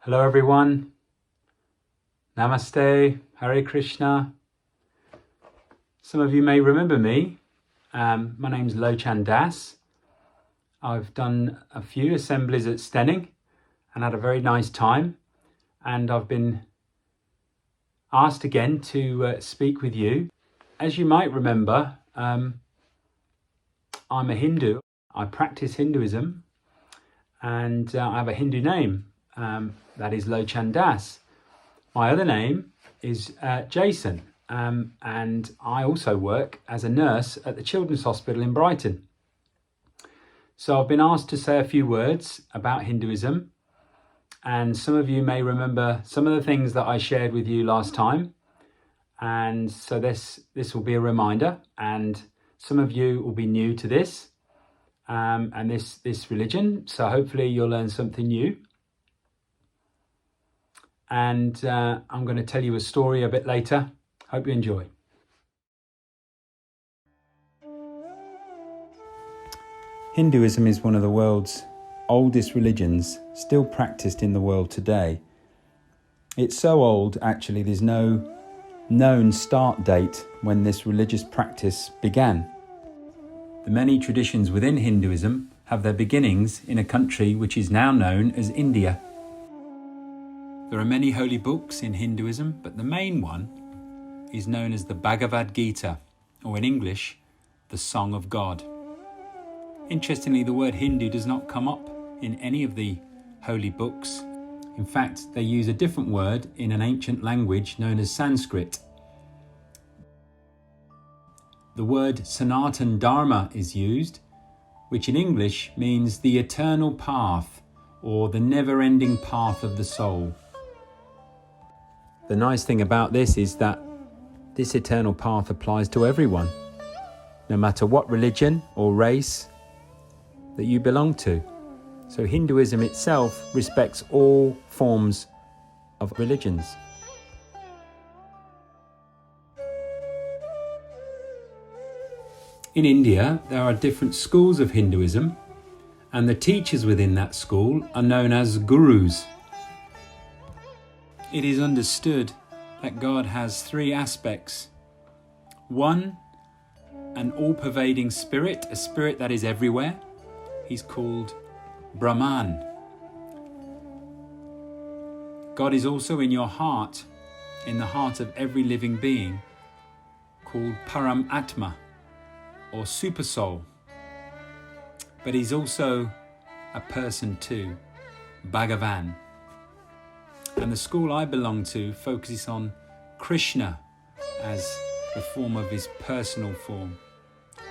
Hello everyone, Namaste, Hare Krishna. Some of you may remember me. My name's Lochandas. I've done a few assemblies at Stenning and had a very nice time. And I've been asked again to speak with you. As you might remember, I'm a Hindu. I practice Hinduism and I have a Hindu name. That is Lochandas. My other name is Jason, and I also work as a nurse at the Children's Hospital in Brighton. So I've been asked to say a few words about Hinduism, and some of you may remember some of the things that I shared with you last time, and so this will be a reminder, and some of you will be new to this and this religion, so hopefully you'll learn something new. And I'm going to tell you a story a bit later. Hope you enjoy. Hinduism is one of the world's oldest religions, still practiced in the world today. It's so old, actually, there's no known start date when this religious practice began. The many traditions within Hinduism have their beginnings in a country which is now known as India. There are many holy books in Hinduism, but the main one is known as the Bhagavad Gita, or in English, the Song of God. Interestingly, the word Hindu does not come up in any of the holy books. In fact, they use a different word in an ancient language known as Sanskrit. The word Sanatan Dharma is used, which in English means the eternal path, or the never-ending path of the soul. The nice thing about this is that this eternal path applies to everyone, no matter what religion or race that you belong to. So Hinduism itself respects all forms of religions. In India, there are different schools of Hinduism, and the teachers within that school are known as gurus. It is understood that God has three aspects. One, an all-pervading spirit, a spirit that is everywhere. He's called Brahman. God is also in your heart, in the heart of every living being, called Param Atma, or Super Soul. But he's also a person too, Bhagavan. And the school I belong to focuses on Krishna as the form of his personal form.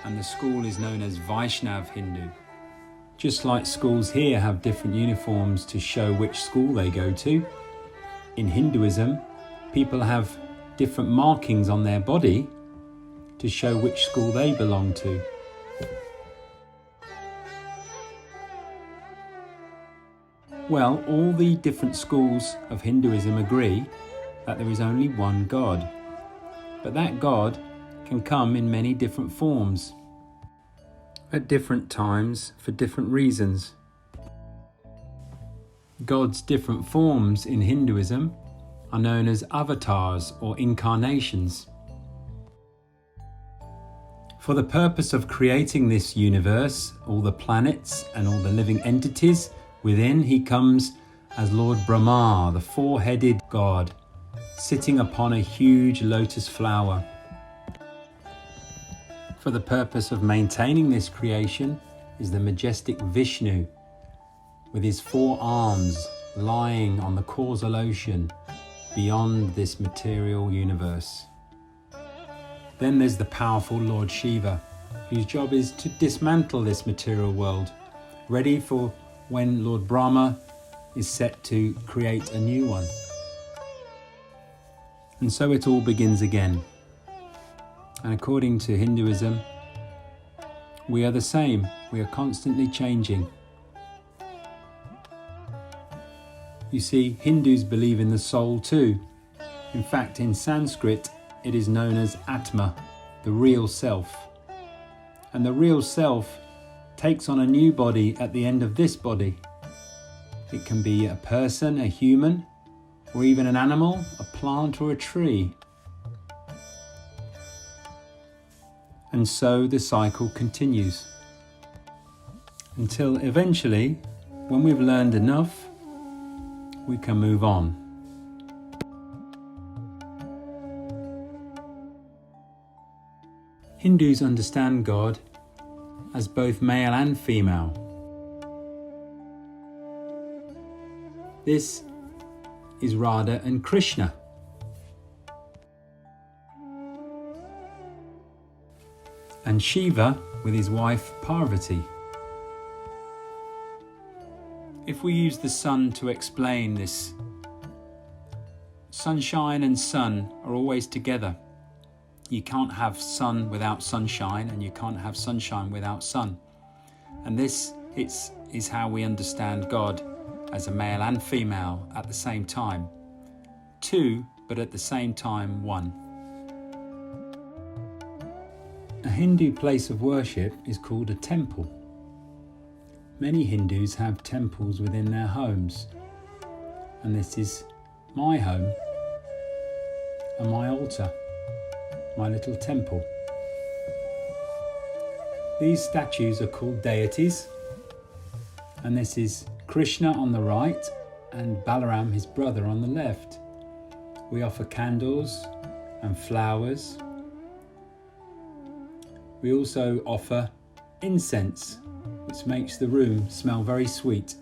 And the school is known as Vaishnav Hindu. Just like schools here have different uniforms to show which school they go to, in Hinduism, people have different markings on their body to show which school they belong to. Well, all the different schools of Hinduism agree that there is only one God. But that God can come in many different forms, at different times, for different reasons. God's different forms in Hinduism are known as avatars or incarnations. For the purpose of creating this universe, all the planets and all the living entities within, he comes as Lord Brahma, the four-headed god, sitting upon a huge lotus flower. For the purpose of maintaining this creation is the majestic Vishnu, with his four arms lying on the causal ocean beyond this material universe. Then there's the powerful Lord Shiva, whose job is to dismantle this material world, ready for when Lord Brahma is set to create a new one. And so it all begins again. And according to Hinduism, we are the same. We are constantly changing. You see, Hindus believe in the soul too. In fact, in Sanskrit, it is known as Atma, the real self. And the real self takes on a new body at the end of this body. It can be a person, a human, or even an animal, a plant or a tree. And so the cycle continues until eventually, when we've learned enough, we can move on. Hindus understand God as both male and female. This is Radha and Krishna. And Shiva with his wife Parvati. If we use the sun to explain this, sunshine and sun are always together. You can't have sun without sunshine, and you can't have sunshine without sun. And this is how we understand God, as a male and female at the same time. Two, but at the same time one. A Hindu place of worship is called a temple. Many Hindus have temples within their homes, and this is my home and my altar, my little temple. These statues are called deities, and this is Krishna on the right and Balaram, his brother, on the left. We offer candles and flowers. We also offer incense, which makes the room smell very sweet.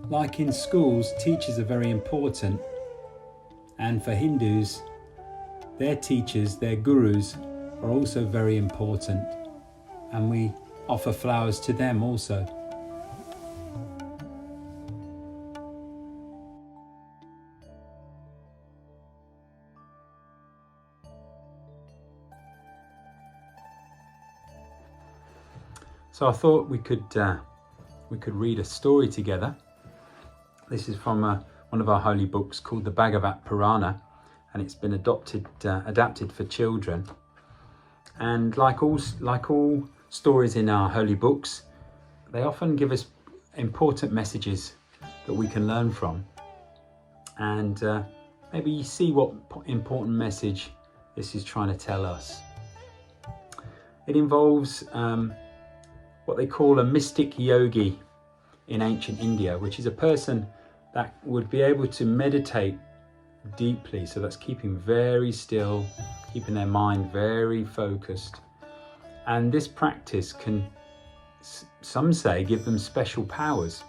Like in schools, teachers are very important, and for Hindus, their teachers, their gurus, are also very important, and we offer flowers to them also. So I thought we could read a story together. This is from one of our holy books called the Bhagavad Purana, and it's been adapted for children. And like all stories in our holy books, they often give us important messages that we can learn from. And maybe you see what important message this is trying to tell us. It involves what they call a mystic yogi in ancient India, which is a person that would be able to meditate deeply. So that's keeping very still, keeping their mind very focused. And this practice can, some say, give them special powers.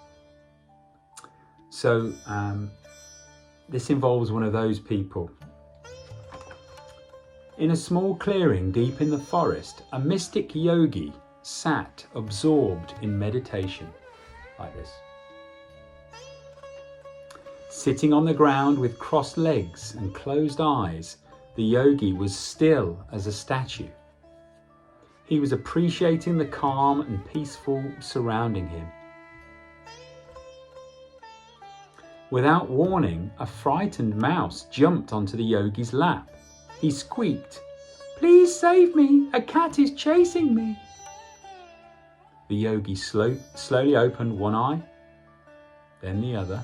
So this involves one of those people. In a small clearing deep in the forest, a mystic yogi sat absorbed in meditation, like this. Sitting on the ground with crossed legs and closed eyes, the yogi was still as a statue. He was appreciating the calm and peaceful surrounding him. Without warning, a frightened mouse jumped onto the yogi's lap. He squeaked, "Please save me, a cat is chasing me." The yogi slowly opened one eye, then the other.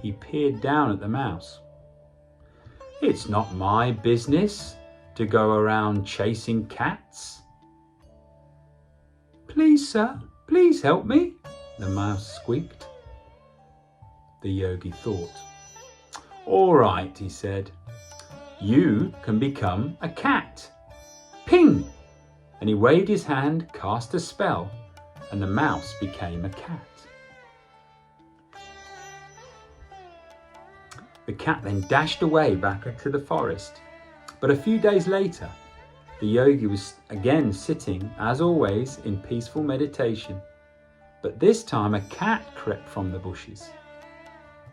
He peered down at the mouse. "It's not my business to go around chasing cats." "Please, sir, please help me," the mouse squeaked. The yogi thought. "All right," he said, "you can become a cat." Ping! And he waved his hand, cast a spell, and the mouse became a cat. The cat then dashed away back into the forest. But a few days later, the yogi was again sitting, as always, in peaceful meditation. But this time a cat crept from the bushes.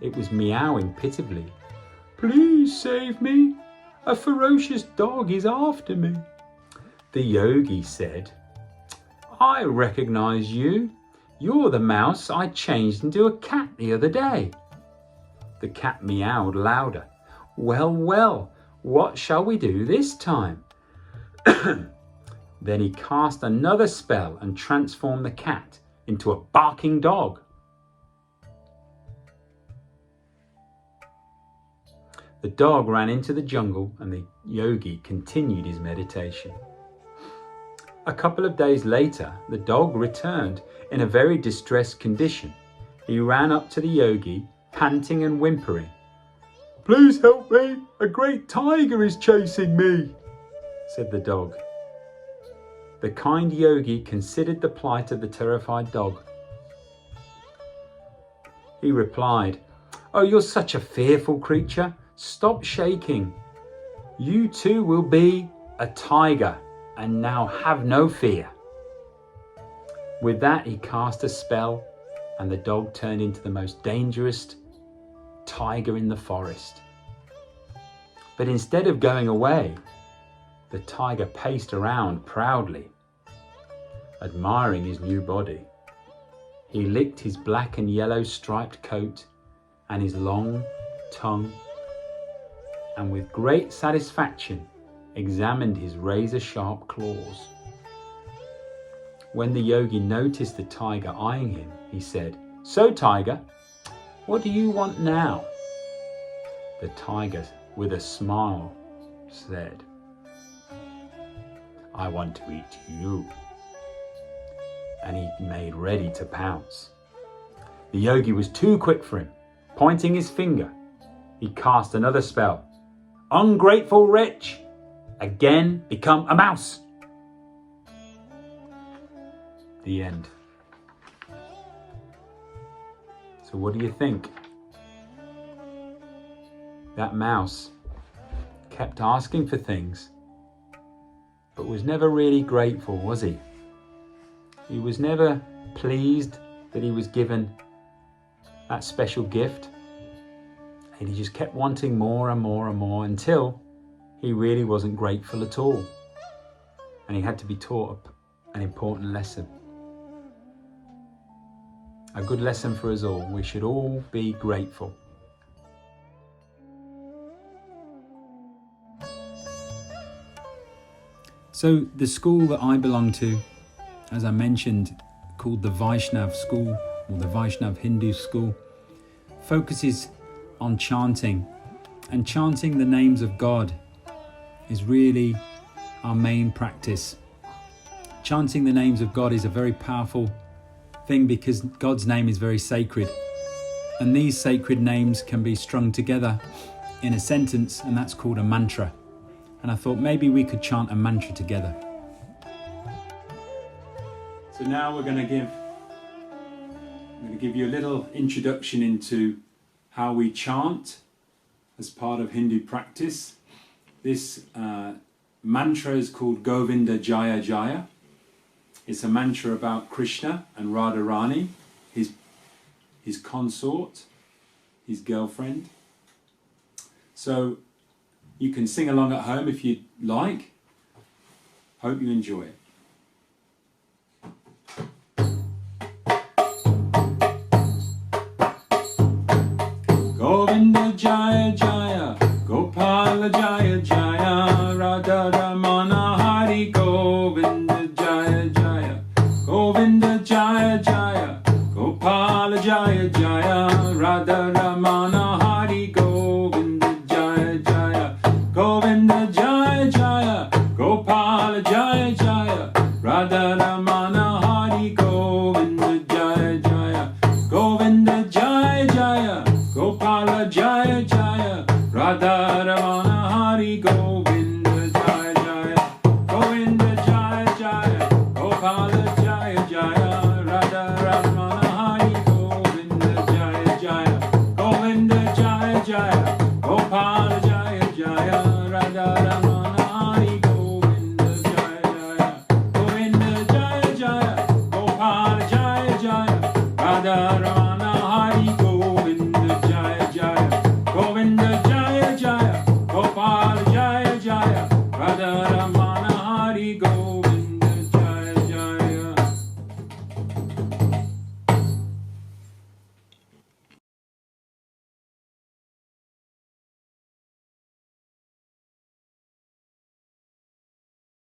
It was meowing pitifully. "Please save me. A ferocious dog is after me." The yogi said, "I recognize you. You're the mouse I changed into a cat the other day." The cat meowed louder. "Well, well, what shall we do this time?" Then he cast another spell and transformed the cat into a barking dog. The dog ran into the jungle and the yogi continued his meditation. A couple of days later, the dog returned in a very distressed condition. He ran up to the yogi, panting and whimpering. "Please help me, a great tiger is chasing me," said the dog. The kind yogi considered the plight of the terrified dog. He replied, "Oh, you're such a fearful creature. Stop shaking. You too will be a tiger, and now have no fear." With that, he cast a spell, and the dog turned into the most dangerous tiger in the forest. But instead of going away, the tiger paced around proudly, admiring his new body. He licked his black and yellow striped coat and his long tongue, and with great satisfaction examined his razor-sharp claws. When the yogi noticed the tiger eyeing him, he said, "So, tiger, what do you want now?" The tiger, with a smile, said, "I want to eat you." And he made ready to pounce. The yogi was too quick for him. Pointing his finger, he cast another spell. "Ungrateful wretch, again become a mouse." The end. So what do you think? That mouse kept asking for things, but was never really grateful, was he? He was never pleased that he was given that special gift. And he just kept wanting more and more and more until he really wasn't grateful at all. And he had to be taught an important lesson. A good lesson for us all. We should all be grateful. So the school that I belong to, as I mentioned, called the Vaishnav school, or the Vaishnav Hindu school, focuses on chanting, and chanting the names of God is really our main practice. Chanting the names of God is a very powerful thing because God's name is very sacred, and these sacred names can be strung together in a sentence, and that's called a mantra. And I thought maybe we could chant a mantra together. So now we're going to give you a little introduction into how we chant as part of Hindu practice. This mantra is called Govinda Jaya Jaya. It's a mantra about Krishna and Radharani, his consort, his girlfriend. So you can sing along at home if you'd like. Hope you enjoy it. Govinda Jaya Jaya, Gopala Jaya Jaya, Radha Ramana Hari Govinda Jaya Jaya, Govinda Jaya Jaya, Gopala Jaya Jaya, Radha